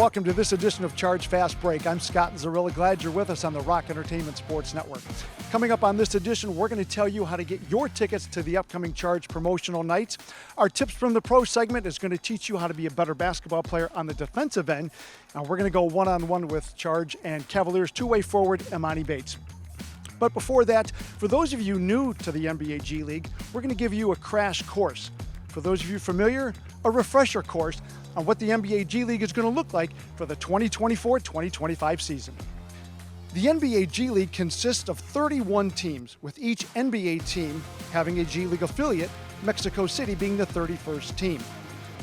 welcome to this edition of Charge Fast Break. I'm Scott Zarilla. Glad you're with us on the Rock Entertainment Sports Network. Coming up on this edition, we're going to tell you how to get your tickets to the upcoming Charge promotional nights. Our Tips from the Pro segment is going to teach you how to be a better basketball player on the defensive end. Now we're going to go one-on-one with Charge and Cavaliers two-way forward Emoni Bates. But before that, for those of you new to the NBA G League, we're going to give you a crash course. For those of you familiar, a refresher course on what the NBA G League is going to look like for the 2024-2025 season. The NBA G League consists of 31 teams, with each NBA team having a G League affiliate, Mexico City being the 31st team.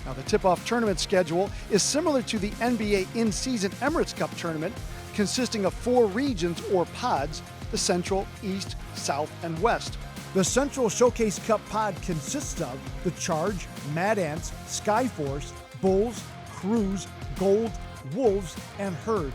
Now, the tip-off tournament schedule is similar to the NBA in-season Emirates Cup tournament, consisting of 4 regions or pods: the Central, East, South, and West. The Central Showcase Cup pod consists of the Charge, Mad Ants, Skyforce, Bulls, Crews, Gold, Wolves, and Herd.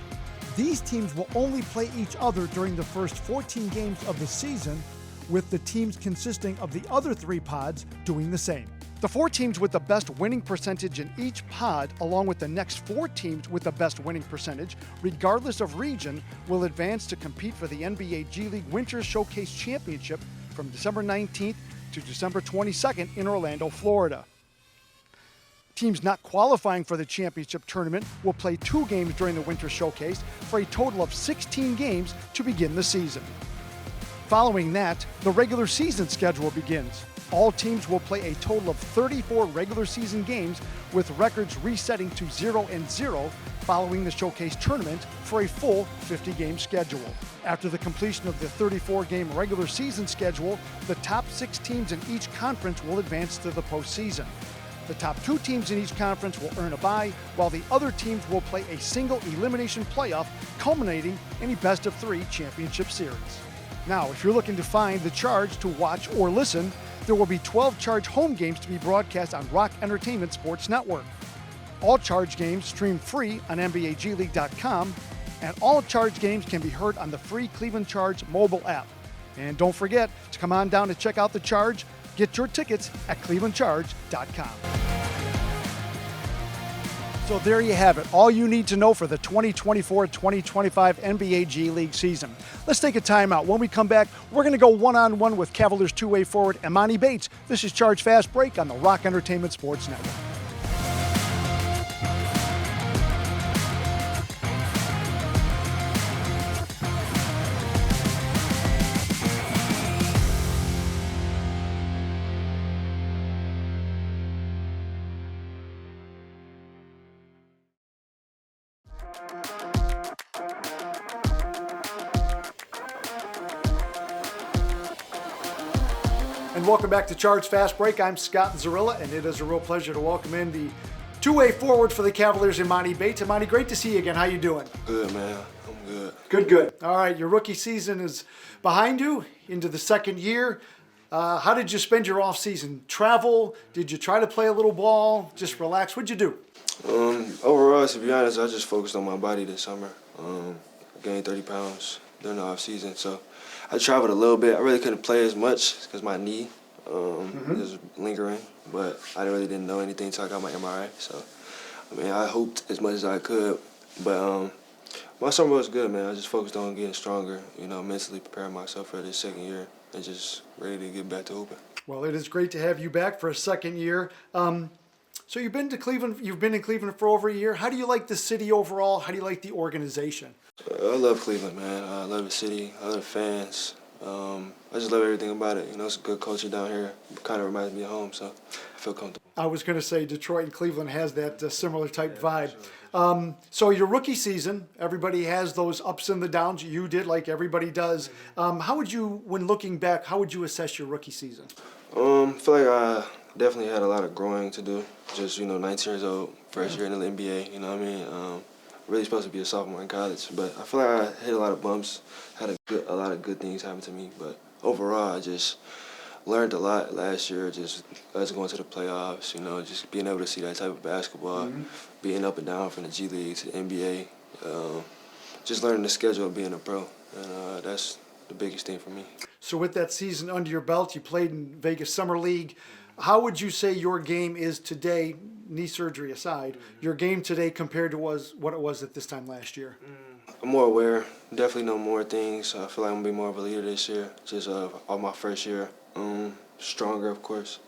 These teams will only play each other during the first 14 games of the season, with the teams consisting of the other 3 pods doing the same. The 4 teams with the best winning percentage in each pod, along with the next 4 teams with the best winning percentage, regardless of region, will advance to compete for the NBA G League Winter Showcase Championship from December 19th to December 22nd in Orlando, Florida. Teams not qualifying for the championship tournament will play 2 games during the Winter Showcase for a total of 16 games to begin the season. Following that, the regular season schedule begins. All teams will play a total of 34 regular season games, with records resetting to 0-0 following the Showcase tournament for a full 50-game schedule. After the completion of the 34-game regular season schedule, the top 6 teams in each conference will advance to the postseason. The top 2 teams in each conference will earn a bye, while the other teams will play a single elimination playoff, culminating in a best-of-3 championship series. Now, if you're looking to find the Charge to watch or listen, there will be 12 Charge home games to be broadcast on Rock Entertainment Sports Network. All Charge games stream free on NBAGleague.com, and all Charge games can be heard on the free Cleveland Charge mobile app. And don't forget to come on down to check out the Charge. Get your tickets at clevelandcharge.com. So there you have it, all you need to know for the 2024-2025 NBA G League season. Let's take a timeout. When we come back, we're going to go one-on-one with Cavaliers two-way forward Emoni Bates. This is Charge Fast Break on the Rock Entertainment Sports Network. And welcome back to Charge Fast Break. I'm Scott Zarilla, and it is a real pleasure to welcome in the two-way forward for the Cavaliers, Emoni Bates. Emoni, great to see you again. How you doing? Good, man. I'm good. Good. All right, your rookie season is behind you, into the second year. How did you spend your off season? Travel? Did you try to play a little ball? Just relax? What'd you do? Overall, to be honest, I just focused on my body this summer. I gained 30 pounds during the off season, so I traveled a little bit. I really couldn't play as much because my knee is lingering, but I really didn't know anything until I got my MRI. So, I hoped as much as I could, but my summer was good, man. I just focused on getting stronger, mentally preparing myself for this second year and just ready to get back to hooping. Well, it is great to have you back for a second year. So you've been to Cleveland. You've been in Cleveland for over a year. How do you like the city overall? How do you like the organization? I love Cleveland, man. I love the city. I love the fans. I just love everything about it. It's a good culture down here. It kind of reminds me of home, so I feel comfortable. I was going to say Detroit and Cleveland has that similar type vibe. Sure. So your rookie season, everybody has those ups and the downs. You did, like everybody does. How would you, when looking back, how would you assess your rookie season? I feel like I definitely had a lot of growing to do. Just, 19 years old, first year in the NBA, really supposed to be a sophomore in college, but I feel like I hit a lot of bumps, had a lot of good things happen to me, but overall I just learned a lot last year, just us going to the playoffs, just being able to see that type of basketball, being up and down from the G League to the NBA, just learning the schedule of being a pro, and that's the biggest thing for me. So with that season under your belt, you played in Vegas Summer League. How would you say your game is today, knee surgery aside, your game today compared to what it was at this time last year? I'm more aware. Definitely know more things. I feel like I'm going to be more of a leader this year, just on my first year. Stronger, of course.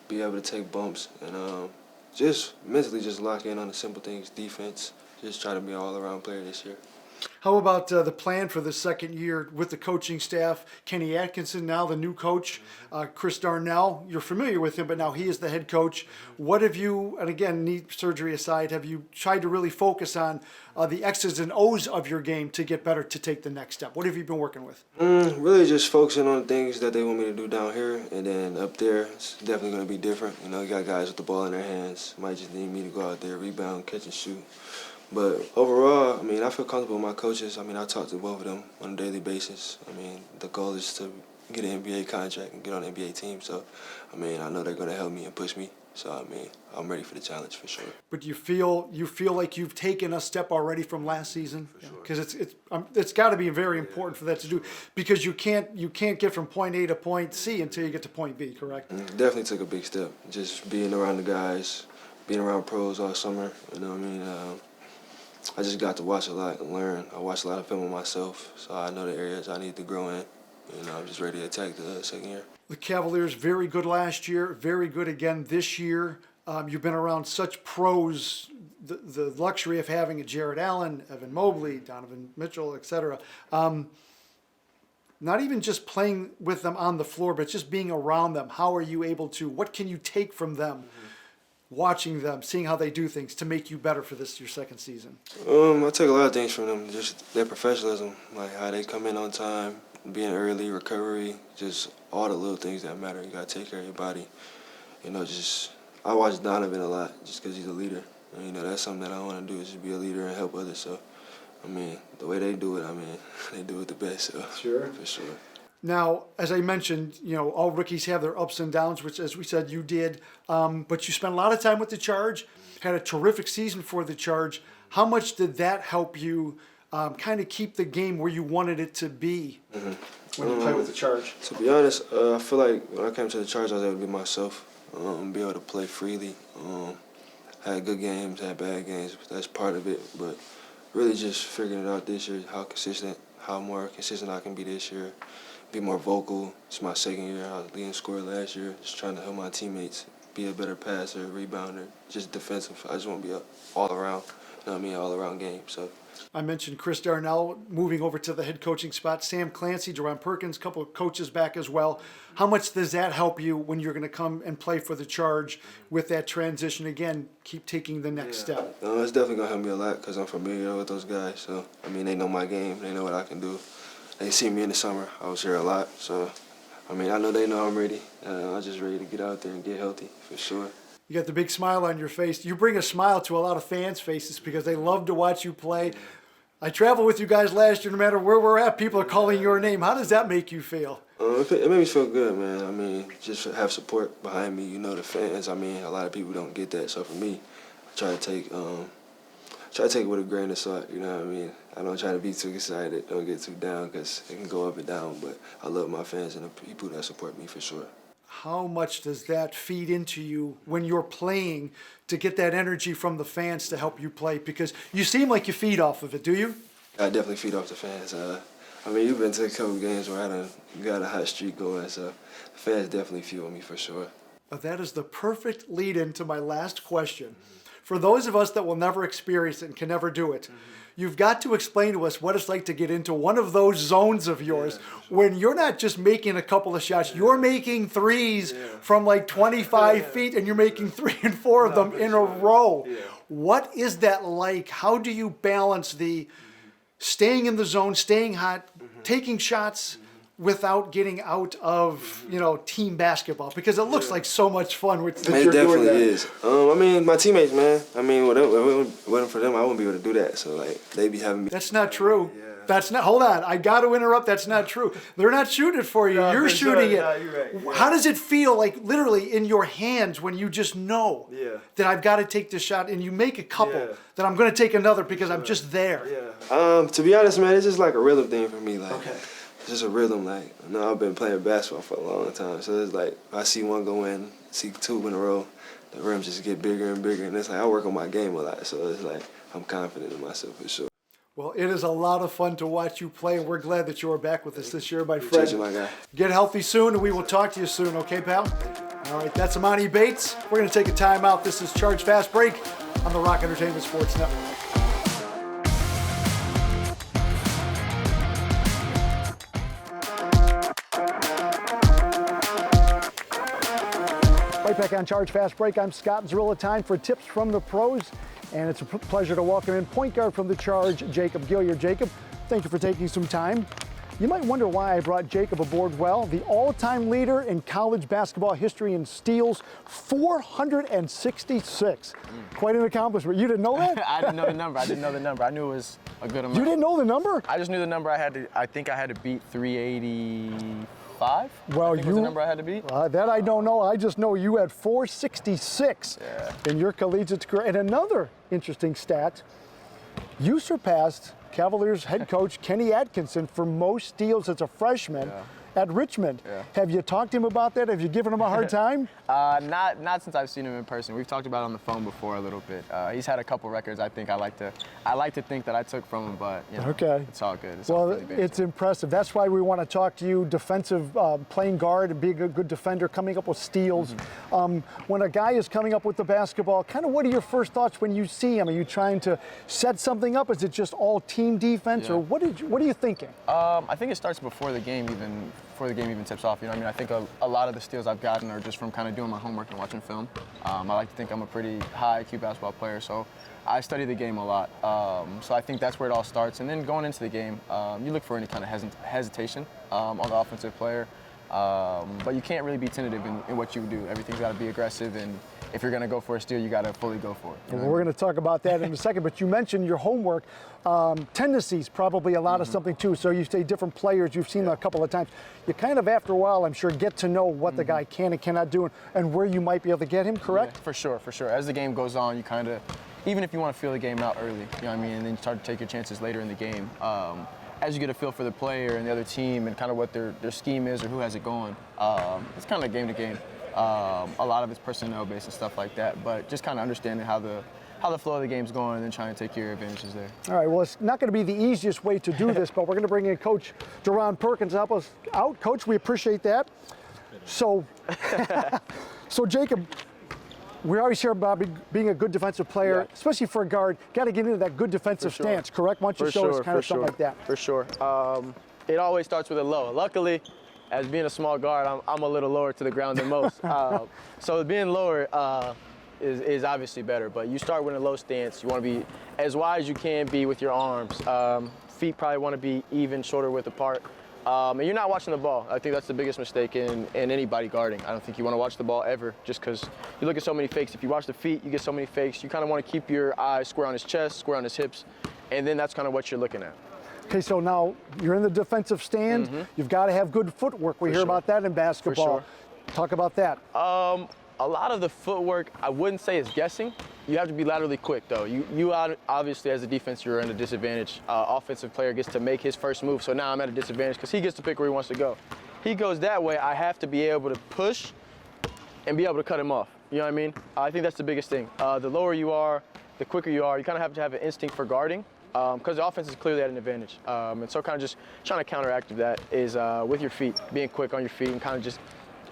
Be able to take bumps and just mentally just lock in on the simple things, defense. Just try to be an all-around player this year. How about the plan for the second year with the coaching staff? Kenny Atkinson, now the new coach. Chris Darnell, you're familiar with him, but now he is the head coach. What have you, and again, knee surgery aside, have you tried to really focus on the X's and O's of your game to get better, to take the next step? What have you been working with? Really just focusing on the things that they want me to do down here, and then up there, it's definitely going to be different. You know, you got guys with the ball in their hands. Might just need me to go out there, rebound, catch and shoot. But overall, I mean, I feel comfortable with my coaches. I mean, I talk to both of them on a daily basis. I mean, the goal is to get an NBA contract and get on an NBA team. So, I mean, I know they're going to help me and push me. So, I mean, I'm ready for the challenge for sure. But you feel like you've taken a step already from last season? For sure. Because it's got to be very important for that to do, because you can't get from point A to point C until you get to point B, correct? Definitely took a big step. Just being around the guys, being around pros all summer, you know what I mean? I just got to watch a lot and learn. I watched a lot of film on myself, so I know the areas I need to grow in. You know, I'm just ready to attack the second year. The Cavaliers, very good last year, very good again this year. You've been around such pros, the luxury of having a Jared Allen, Evan Mobley, Donovan Mitchell, etc. Not even just playing with them on the floor, but just being around them. How are you able to, what can you take from them? Watching them, seeing how they do things to make you better for your second season? I take a lot of things from them, just their professionalism, like how they come in on time, being early, recovery, just all the little things that matter. You got to take care of your body. You know, I watch Donovan a lot just because he's a leader. And, you know, that's something that I want to do, is just be a leader and help others. So, I mean, the way they do it, I mean, they do it the best. So, sure. For sure. Now, as I mentioned, you know, all rookies have their ups and downs, which, as we said, you did. But you spent a lot of time with the Charge, had a terrific season for the Charge. How much did that help you kind of keep the game where you wanted it to be when you played with the Charge? To be honest, I feel like when I came to the Charge, I was able to be myself, be able to play freely. Had good games, had bad games. That's part of it. But really just figuring it out this year, how more consistent I can be this year. Be more vocal. It's my second year. I was leading scorer last year. Just trying to help my teammates be a better passer, rebounder, just defensive. I just want to be all around, you know what I mean, all around game. So I mentioned Chris Darnell moving over to the head coaching spot. Sam Clancy, Jerron Perkins, a couple of coaches back as well. How much does that help you when you're going to come and play for the Charge with that transition? Again, keep taking the next step. It's definitely going to help me a lot because I'm familiar with those guys. So, I mean, they know my game. They know what I can do. They see me in the summer. I was here a lot. So, I mean, I know they know I'm ready. I'm just ready to get out there and get healthy for sure. You got the big smile on your face. You bring a smile to a lot of fans' faces because they love to watch you play. I traveled with you guys last year. No matter where we're at, people are calling your name. How does that make you feel? It made me feel good, man. I mean, just to have support behind me. You know, the fans. I mean, a lot of people don't get that. So for me, I try to take it with a grain of salt. You know what I mean? I don't try to be too excited. Don't get too down because it can go up and down. But I love my fans and the people that support me for sure. How much does that feed into you when you're playing to get that energy from the fans to help you play? Because you seem like you feed off of it, do you? I definitely feed off the fans. I mean, you've been to a couple games where I got a hot streak going, so the fans definitely fuel me for sure. That is the perfect lead-in to my last question. For those of us that will never experience it and can never do it, you've got to explain to us what it's like to get into one of those zones of yours when you're not just making a couple of shots, you're making threes from like 25 feet and you're making 3 and 4 of them in a row. What is that like? How do you balance the staying in the zone, staying hot, taking shots without getting out of, you know, team basketball? Because it looks like so much fun with It definitely is. I mean, my teammates, man. I mean, if it wasn't for them, I wouldn't be able to do that. So, like, they be having me. That's not true. That's not. Hold on. I got to interrupt. That's not true. They're not shooting it for you. No, you're shooting it. No, you're right. Yeah. How does it feel, like literally in your hands, when you just know that I've got to take this shot, and you make a couple that I'm going to take another because I'm just there? To be honest, man, it's just like a rhythm thing for me. Like, just a rhythm. Like, I know I've been playing basketball for a long time, so it's like I see one go in, see two in a row, the rims just get bigger and bigger, and it's like I work on my game a lot, so it's like I'm confident in myself for sure. Well, it is a lot of fun to watch you play, and we're glad that you are back with us this year, my friend. You, my guy. Get healthy soon, and we will talk to you soon, okay, pal? All right, that's Emoni Bates. We're going to take a time out. This is Charge Fast Break on the Rock Entertainment Sports Network. Right back on Charge Fast Break. I'm Scott Zarilla. Time for tips from the pros. And it's a pleasure to welcome in point guard from the Charge, Jacob Gilyard. Jacob, thank you for taking some time. You might wonder why I brought Jacob aboard. Well, the all-time leader in college basketball history in steals, 466. Quite an accomplishment. You didn't know that? I didn't know the number. I knew it was a good amount. You didn't know the number? I just knew the number I think I had to beat 385. Well, I think was the number I had to beat. That I don't know. I just know you had 466 in your collegiate career. And another interesting stat, you surpassed Cavaliers head coach Kenny Atkinson for most steals as a freshman at Richmond. Have you talked to him about that? Have you given him a hard time? Not since I've seen him in person. We've talked about it on the phone before a little bit. He's had a couple records. I think I like to think that I took from him, but you know, it's all good. It's impressive. That's why we want to talk to you. Defensive, playing guard, and being a good defender, coming up with steals. When a guy is coming up with the basketball, kind of what are your first thoughts when you see him? Are you trying to set something up? Is it just all team defense, or what are you thinking? I think it starts before the game even tips off. You know, I mean, I think a lot of the steals I've gotten are just from kind of doing my homework and watching film. I like to think I'm a pretty high IQ basketball player, so I study the game a lot. So I think that's where it all starts. And then going into the game, you look for any kind of hesitation on the offensive player. But you can't really be tentative in what you do. Everything's got to be aggressive, and if you're going to go for a steal, you got to fully go for it. Well, we're going to talk about that in a second, but you mentioned your homework. Tendencies, probably a lot of something too. So you say different players, you've seen them a couple of times. You kind of, after a while, I'm sure, get to know what the guy can and cannot do and where you might be able to get him, correct? Yeah, for sure. As the game goes on, you kind of, even if you want to feel the game out early, you know what I mean, and then you start to take your chances later in the game. As you get a feel for the player and the other team and kind of what their scheme is or who has it going, it's kind of game to game. A lot of it's personnel based and stuff like that, but just kind of understanding how the flow of the game's going and then trying to take your advantages there. All right, well, it's not going to be the easiest way to do this, but we're going to bring in Coach Deron Perkins to help us out. Coach, we appreciate that. So, Jacob, we always hear about being a good defensive player, especially for a guard. Got to get into that good defensive stance, correct? Why don't you show us kind of something like that? For sure. It always starts with a low. Luckily, as being a small guard, I'm a little lower to the ground than most. So being lower is obviously better. But you start with a low stance. You want to be as wide as you can be with your arms. Feet probably want to be even, shoulder width apart. And you're not watching the ball. I think that's the biggest mistake in anybody guarding. I don't think you want to watch the ball ever, just because you look at so many fakes. If you watch the feet, you get so many fakes. You kind of want to keep your eyes square on his chest, square on his hips, and then that's kind of what you're looking at. Okay, so now you're in the defensive stand. You've got to have good footwork. We hear about that in basketball. Talk about that. A lot of the footwork, I wouldn't say is guessing. You have to be laterally quick, though. You obviously, as a defense, you're in a disadvantage. Offensive player gets to make his first move, so now I'm at a disadvantage because he gets to pick where he wants to go. He goes that way, I have to be able to push and be able to cut him off. You know what I mean? I think that's the biggest thing. The lower you are, the quicker you are. You kind of have to have an instinct for guarding because the offense is clearly at an advantage. And so kind of just trying to counteract that is with your feet, being quick on your feet and kind of just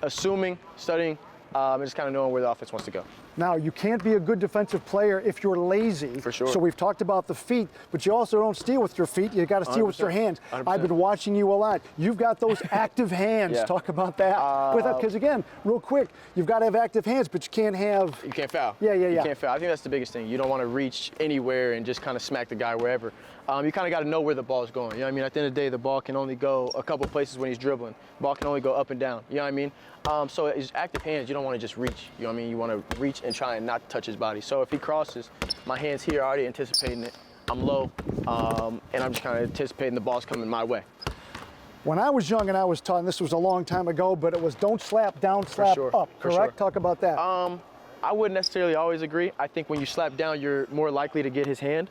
assuming, studying, and just kind of knowing where the offense wants to go. Now, you can't be a good defensive player if you're lazy. For sure. So we've talked about the feet, but you also don't steal with your feet. You got to steal with your hands. 100%. I've been watching you a lot. You've got those active hands. Talk about that. Because again, real quick, you've got to have active hands, but you can't have. You can't foul. Yeah. You can't foul. I think that's the biggest thing. You don't want to reach anywhere and just kind of smack the guy wherever. You kind of got to know where the ball is going. You know what I mean? At the end of the day, the ball can only go a couple places when he's dribbling. The ball can only go up and down. You know what I mean? So it's active hands. You don't want to just reach. You know what I mean? You want to reach and try and not touch his body. So if he crosses, my hand's here already anticipating it. I'm low, and I'm just kind of anticipating the ball's coming my way. When I was young and I was taught, and this was a long time ago, but it was don't slap down, slap up, correct? Talk about that. I wouldn't necessarily always agree. I think when you slap down, you're more likely to get his hand.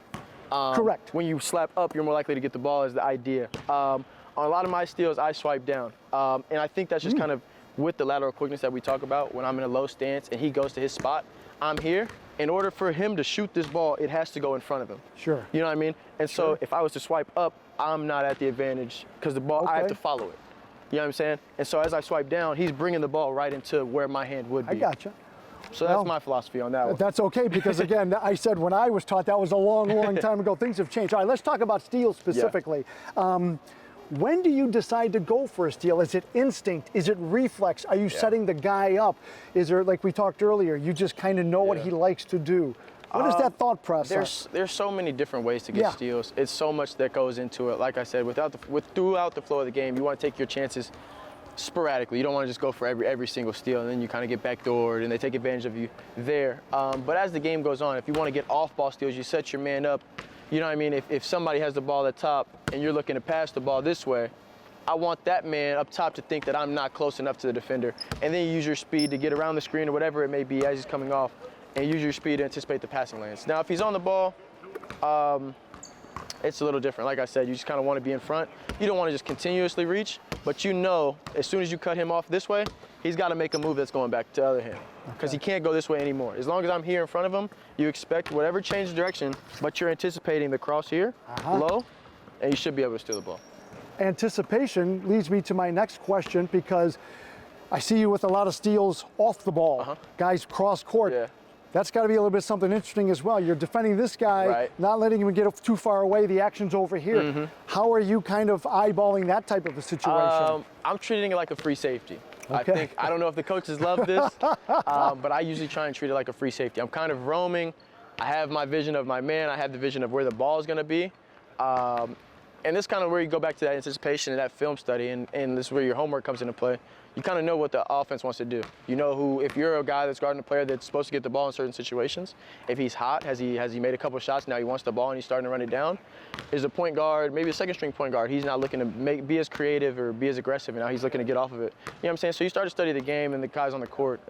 Correct. When you slap up, you're more likely to get the ball is the idea. On a lot of my steals, I swipe down. And I think that's just kind of with the lateral quickness that we talk about. When I'm in a low stance and he goes to his spot, I'm here. In order for him to shoot this ball, it has to go in front of him. Sure. You know what I mean? And so if I was to swipe up, I'm not at the advantage because the ball, I have to follow it. You know what I'm saying? And so as I swipe down, he's bringing the ball right into where my hand would be. I gotcha. So that's my philosophy on that one. That's okay, because again, I said when I was taught, that was a long, long time ago. Things have changed. All right, let's talk about steals specifically. When do you decide to go for a steal? Is it instinct? Is it reflex? Are you setting the guy up? Is there, like we talked earlier, you just kind of know what he likes to do? What is that thought process? There's so many different ways to get steals. It's so much that goes into it. Like I said, throughout the flow of the game, you want to take your chances sporadically. You don't want to just go for every single steal, and then you kind of get backdoored, and they take advantage of you there. But as the game goes on, if you want to get off-ball steals, you set your man up. You know what I mean? If somebody has the ball at top and you're looking to pass the ball this way, I want that man up top to think that I'm not close enough to the defender. And then you use your speed to get around the screen or whatever it may be as he's coming off, and use your speed to anticipate the passing lanes. Now, if he's on the ball, it's a little different. Like I said, you just kind of want to be in front. You don't want to just continuously reach, but you know as soon as you cut him off this way, he's got to make a move that's going back to the other hand, because he can't go this way anymore. As long as I'm here in front of him, you expect whatever change of direction, but you're anticipating the cross here, low, and you should be able to steal the ball. Anticipation leads me to my next question, because I see you with a lot of steals off the ball. Guys cross court. That's got to be a little bit something interesting as well. You're defending this guy, not letting him get too far away. The action's over here. How are you kind of eyeballing that type of a situation? I'm treating it like a free safety. I don't know if the coaches love this, but I usually try and treat it like a free safety. I'm kind of roaming. I have my vision of my man. I have the vision of where the ball is going to be. And this is kind of where you go back to that anticipation and that film study, and this is where your homework comes into play. You kind of know what the offense wants to do. You know who, if you're a guy that's guarding a player that's supposed to get the ball in certain situations, if he's hot, has he made a couple of shots, now he wants the ball and he's starting to run it down. Is a point guard, maybe a second string point guard, he's not looking to be as creative or be as aggressive, and now he's looking to get off of it. You know what I'm saying? So you start to study the game and the guys on the court,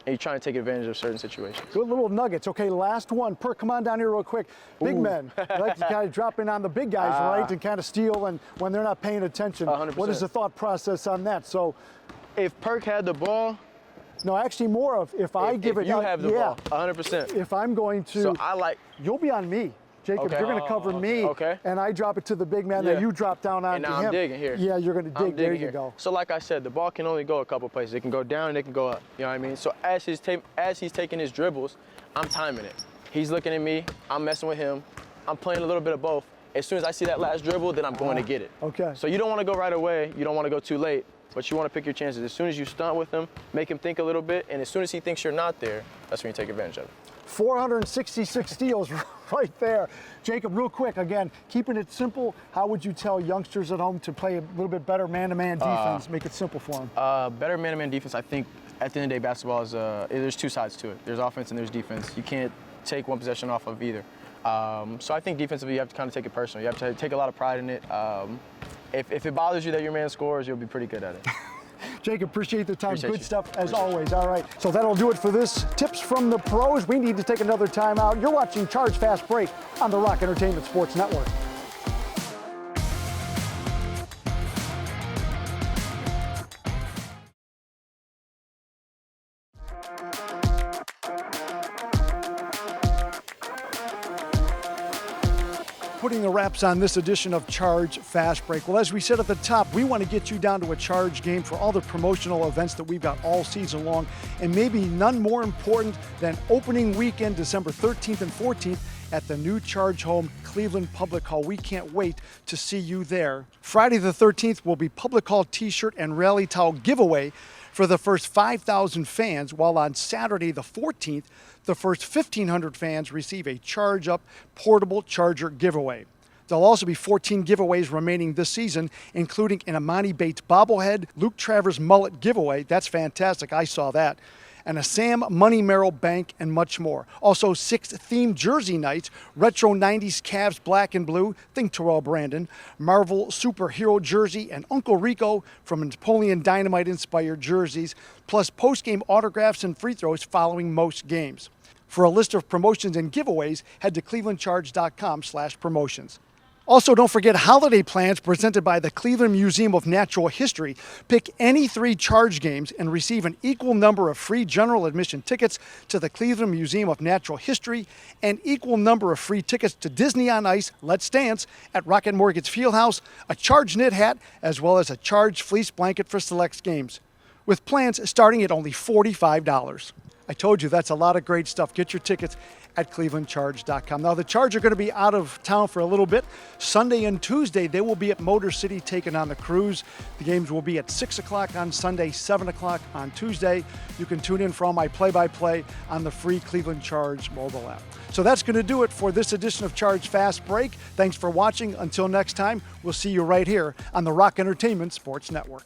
and you're trying to take advantage of certain situations. Good little nuggets. Okay, last one. Perk, come on down here real quick. Big men, I like to kind of drop in on the big guys, right, and kind of steal and when they're not paying attention. 100%. What is the thought process on that? So, if Perk had the ball, no, actually more of if I give it. You have the ball, 100%. If I'm going to, so you'll be on me. Jacob, you're going to cover me, and I drop it to the big man, then you drop down onto him. And now I'm digging here. Yeah, you're going to dig. There you go. So like I said, the ball can only go a couple places. It can go down and it can go up. You know what I mean? So as he's taking his dribbles, I'm timing it. He's looking at me. I'm messing with him. I'm playing a little bit of both. As soon as I see that last dribble, then I'm going to get it. Okay. So you don't want to go right away. You don't want to go too late. But you want to pick your chances. As soon as you stunt with him, make him think a little bit, and as soon as he thinks you're not there, that's when you take advantage of it. 466 steals right there. Jacob, real quick, again, keeping it simple, how would you tell youngsters at home to play a little bit better man-to-man defense? Make it simple for them. Better man-to-man defense, I think, at the end of the day, basketball is, there's two sides to it. There's offense and there's defense. You can't take one possession off of either. So I think defensively, you have to kind of take it personal. You have to take a lot of pride in it. If it bothers you that your man scores, you'll be pretty good at it. Jacob, appreciate the time. Appreciate Good you. stuff as always. All right, so that'll do it for this Tips from the Pros. We need to take another time out. You're watching Charge Fast Break on the Rock Entertainment Sports Network. Putting the wraps on this edition of Charge Fast Break. Well, as we said at the top, we want to get you down to a Charge game for all the promotional events that we've got all season long, and maybe none more important than opening weekend, December 13th and 14th at the new Charge home, Cleveland Public Hall. We can't wait to see you there. Friday the 13th will be Public Hall t-shirt and rally towel giveaway for the first 5,000 fans, while on Saturday the 14th, the first 1,500 fans receive a Charge Up portable charger giveaway. There'll also be 14 giveaways remaining this season, including an Emoni Bates bobblehead, Luke Travers mullet giveaway. That's fantastic. I saw that. And a Sam Money Merrill bank, and much more. Also, 6 themed jersey nights, retro 90s Cavs black and blue, think Terrell Brandon, Marvel superhero jersey, and Uncle Rico from Napoleon Dynamite inspired jerseys, plus post-game autographs and free throws following most games. For a list of promotions and giveaways, head to clevelandcharge.com/promotions. Also, don't forget holiday plans presented by the Cleveland Museum of Natural History. Pick any 3 Charge games and receive an equal number of free general admission tickets to the Cleveland Museum of Natural History and equal number of free tickets to Disney on Ice, Let's Dance at Rocket Mortgage Fieldhouse, a Charge knit hat, as well as a Charge fleece blanket for select games, with plans starting at only $45. I told you that's a lot of great stuff. Get your tickets at clevelandcharge.com. Now, the Charge are going to be out of town for a little bit. Sunday and Tuesday, they will be at Motor City taking on the Crews. The games will be at 6 o'clock on Sunday, 7 o'clock on Tuesday. You can tune in for all my play-by-play on the free Cleveland Charge mobile app. So that's going to do it for this edition of Charge Fast Break. Thanks for watching. Until next time, we'll see you right here on the Rock Entertainment Sports Network.